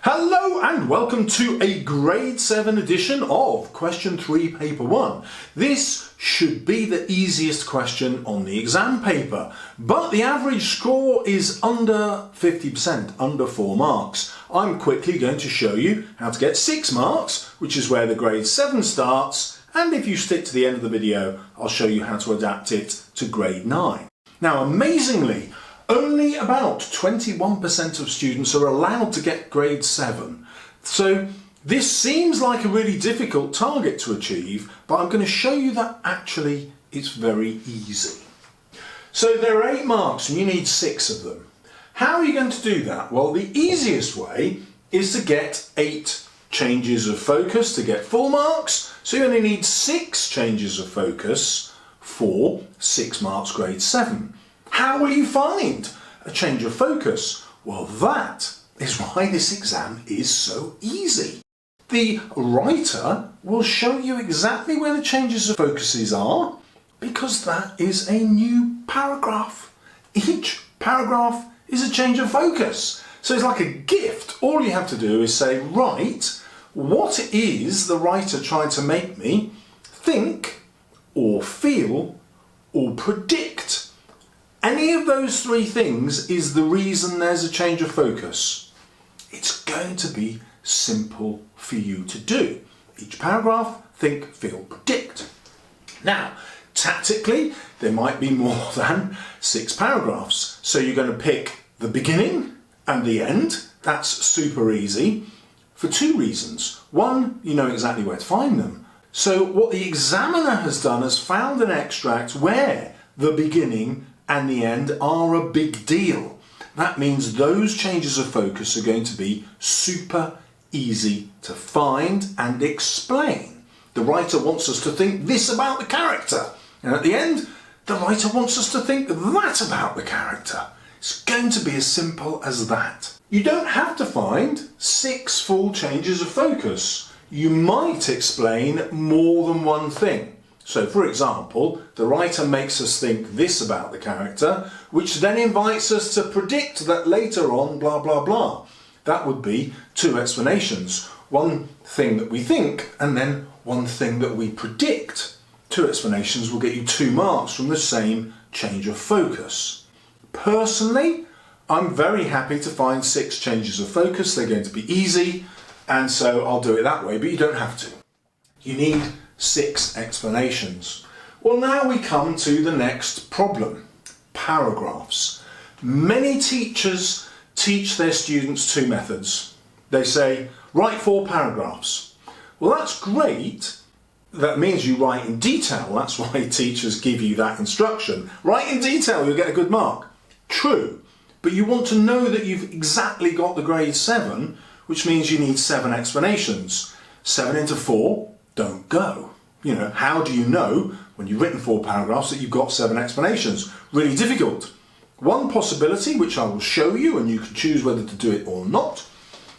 Hello and welcome to a grade 7 edition of question 3 paper 1. This should be the easiest question on the exam paper, but the average score is under 50%, under 4 marks. I'm quickly going to show you how to get 6 marks, which is where the grade 7 starts, and if you stick to the end of the video, I'll show you how to adapt it to grade 9. Now, amazingly, only about 21% of students are allowed to get grade 7. So this seems like a really difficult target to achieve, but I'm going to show you that actually it's very easy. So there are 8 marks and you need 6 of them. How are you going to do that? Well, the easiest way is to get 8 changes of focus to get full marks. So you only need 6 changes of focus for 6 marks grade 7. How will you find a change of focus? Well, that is why this exam is so easy. The writer will show you exactly where the changes of focuses are because that is a new paragraph. Each paragraph is a change of focus. So it's like a gift. All you have to do is say, right, what is the writer trying to make me think or feel or predict? Any of those 3 things is the reason there's a change of focus. It's going to be simple for you to do. Each paragraph, think, feel, predict. Now, tactically, there might be more than 6 paragraphs. So you're going to pick the beginning and the end. That's super easy for 2 reasons. One, you know exactly where to find them. So what the examiner has done is found an extract where the beginning and the end are a big deal. That means those changes of focus are going to be super easy to find and explain. The writer wants us to think this about the character, and at the end, the writer wants us to think that about the character. It's going to be as simple as that. You don't have to find 6 full changes of focus. You might explain more than one thing. So, for example, the writer makes us think this about the character, which then invites us to predict that later on, blah, blah, blah. That would be 2 explanations. One thing that we think, and then one thing that we predict. 2 explanations will get you 2 marks from the same change of focus. Personally, I'm very happy to find 6 changes of focus. They're going to be easy, and so I'll do it that way, but you don't have to. You need 6 explanations. Well, now we come to the next problem, paragraphs. Many teachers teach their students 2 methods. They say, write 4 paragraphs. Well, that's great. That means you write in detail. That's why teachers give you that instruction. Write in detail, you'll get a good mark. True, but you want to know that you've exactly got the grade 7, which means you need 7 explanations. 7 into 4 don't go. You know, how do you know when you've written 4 paragraphs that you've got 7 explanations? Really difficult. One possibility, which I will show you and you can choose whether to do it or not,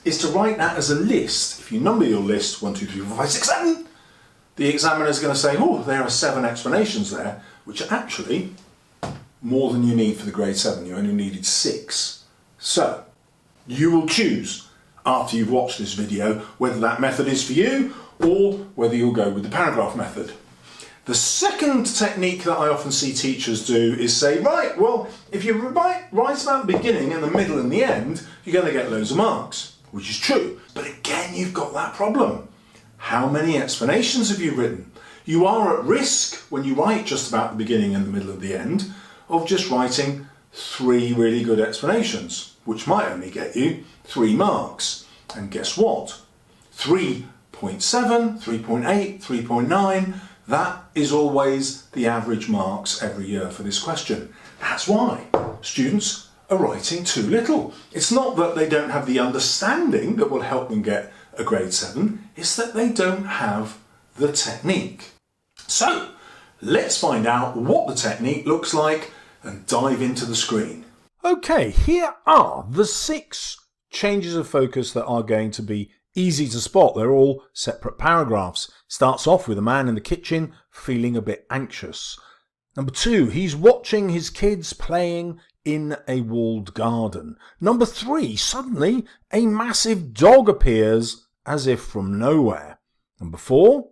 is to write that as a list. If you number your list 1, 2, 3, 4, 5, 6, 7, the examiner is going to say, oh, there are 7 explanations there, which are actually more than you need for the grade 7. You only needed 6. So, you will choose after you've watched this video whether that method is for you or whether you'll go with the paragraph method. The second technique that I often see teachers do is say, right, well, if you write about the beginning and the middle and the end, you're going to get loads of marks, which is true. But again, you've got that problem. How many explanations have you written? You are at risk when you write just about the beginning and the middle and the end of just writing 3 really good explanations, which might only get you 3 marks. And guess what? 3.7, 3.8, 3.9, that is always the average marks every year for this question. That's why students are writing too little. It's not that they don't have the understanding that will help them get a grade 7, it's that they don't have the technique. So, let's find out what the technique looks like and dive into the screen. Okay, here are the 6 changes of focus that are going to be easy to spot. They're all separate paragraphs. Starts off with a man in the kitchen feeling a bit anxious. Number 2, he's watching his kids playing in a walled garden. Number 3, suddenly a massive dog appears as if from nowhere. Number 4,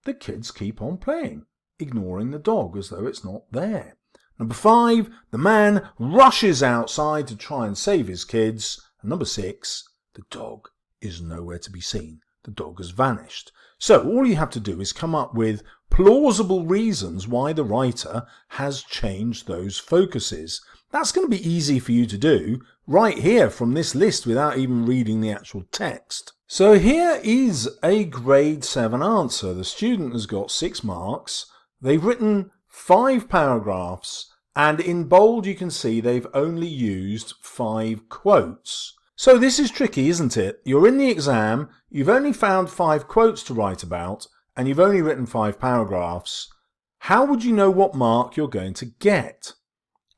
the kids keep on playing, ignoring the dog as though it's not there. Number 5, the man rushes outside to try and save his kids. And number 6, the dog is nowhere to be seen. The dog has vanished. So all you have to do is come up with plausible reasons why the writer has changed those focuses. That's going to be easy for you to do right here from this list without even reading the actual text. So here is a grade 7 answer. The student has got 6 marks. They've written 5 paragraphs, and in bold you can see they've only used 5 quotes. So this is tricky, isn't it? You're in the exam, you've only found 5 quotes to write about, and you've only written 5 paragraphs. How would you know what mark you're going to get?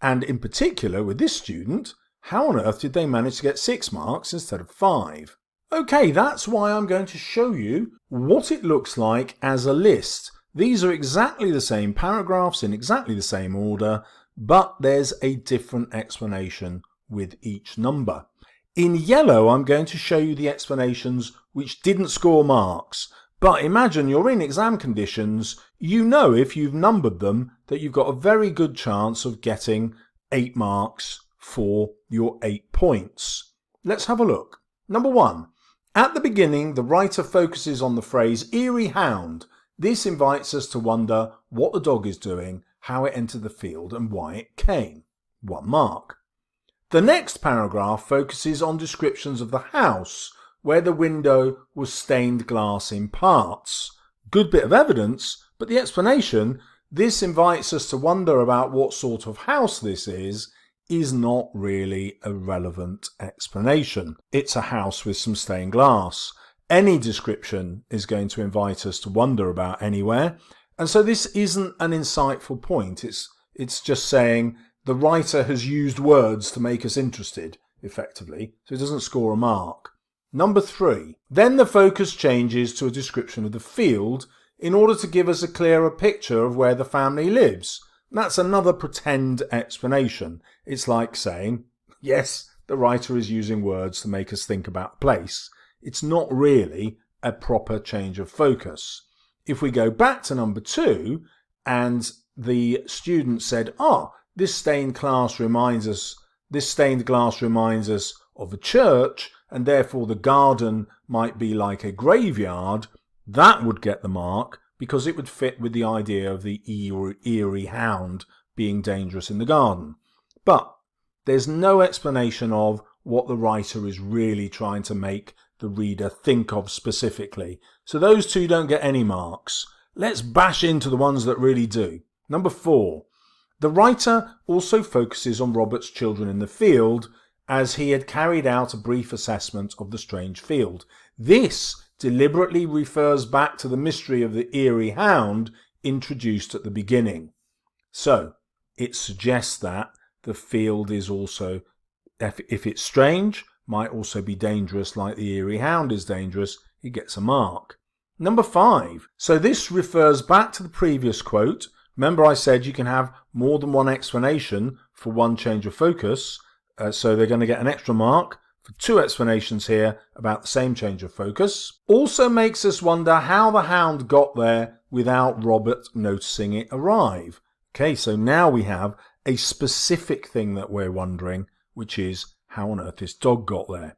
And in particular, with this student, how on earth did they manage to get 6 marks instead of 5? Okay, that's why I'm going to show you what it looks like as a list. These are exactly the same paragraphs in exactly the same order, but there's a different explanation with each number. In yellow, I'm going to show you the explanations which didn't score marks. But imagine you're in exam conditions, you know if you've numbered them that you've got a very good chance of getting 8 marks for your 8 points. Let's have a look. Number 1. At the beginning, the writer focuses on the phrase eerie hound. This invites us to wonder what the dog is doing, how it entered the field and why it came. 1 mark. The next paragraph focuses on descriptions of the house, where the window was stained glass in parts. Good bit of evidence, but the explanation, this invites us to wonder about what sort of house this is not really a relevant explanation. It's a house with some stained glass. Any description is going to invite us to wonder about anywhere, and so this isn't an insightful point. It's just saying the writer has used words to make us interested, effectively, so it doesn't score a mark. Number 3. Then the focus changes to a description of the field in order to give us a clearer picture of where the family lives. That's another pretend explanation. It's like saying, yes, the writer is using words to make us think about the place. It's not really a proper change of focus. If we go back to number 2, and the student said, this stained glass reminds us of a church, and therefore the garden might be like a graveyard, that would get the mark because it would fit with the idea of the eerie hound being dangerous in the garden. But there's no explanation of what the writer is really trying to make the reader think of specifically. So those 2 don't get any marks. Let's bash into the ones that really do. Number 4. The writer also focuses on Robert's children in the field, as he had carried out a brief assessment of the strange field. This deliberately refers back to the mystery of the eerie hound introduced at the beginning. So it suggests that the field is also, if it's strange, might also be dangerous like the eerie hound is dangerous. It gets a mark. Number 5. So this refers back to the previous quote. Remember I said you can have more than one explanation for one change of focus. So they're going to get an extra mark for 2 explanations here about the same change of focus. Also makes us wonder how the hound got there without Robert noticing it arrive. Okay, so now we have a specific thing that we're wondering, which is how on earth this dog got there.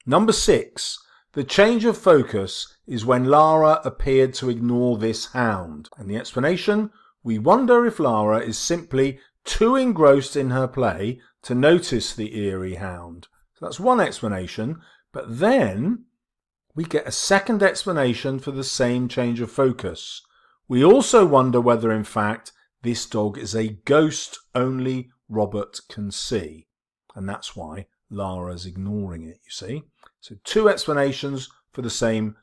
Number 6. The change of focus is when Lara appeared to ignore this hound. And the explanation, we wonder if Lara is simply too engrossed in her play to notice the eerie hound. So that's one explanation, but then we get a second explanation for the same change of focus. We also wonder whether in fact this dog is a ghost only Robert can see. And that's why Lara's ignoring it, you see. So 2 explanations for the same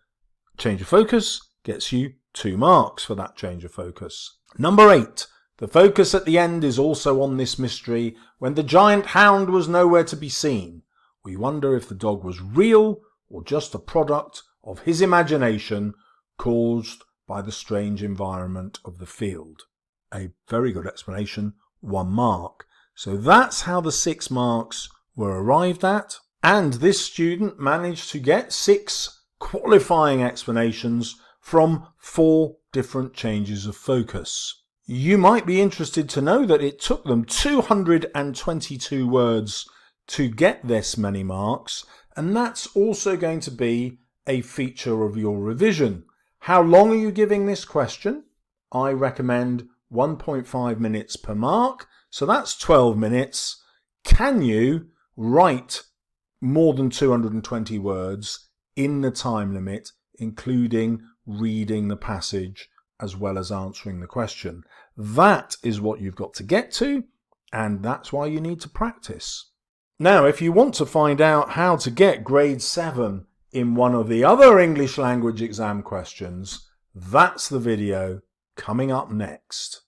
change of focus gets you 2 marks for that change of focus. Number 8. The focus at the end is also on this mystery when the giant hound was nowhere to be seen. We wonder if the dog was real or just a product of his imagination caused by the strange environment of the field. A very good explanation, 1 mark. So that's how the 6 marks were arrived at. And this student managed to get 6 qualifying explanations from 4 different changes of focus. You might be interested to know that it took them 222 words to get this many marks, and that's also going to be a feature of your revision. How long are you giving this question? I recommend 1.5 minutes per mark, so that's 12 minutes. Can you write more than 220 words in the time limit, including reading the passage as well as answering the question? That is what you've got to get to, and that's why you need to practice. Now, if you want to find out how to get grade 7 in one of the other English language exam questions, that's the video coming up next.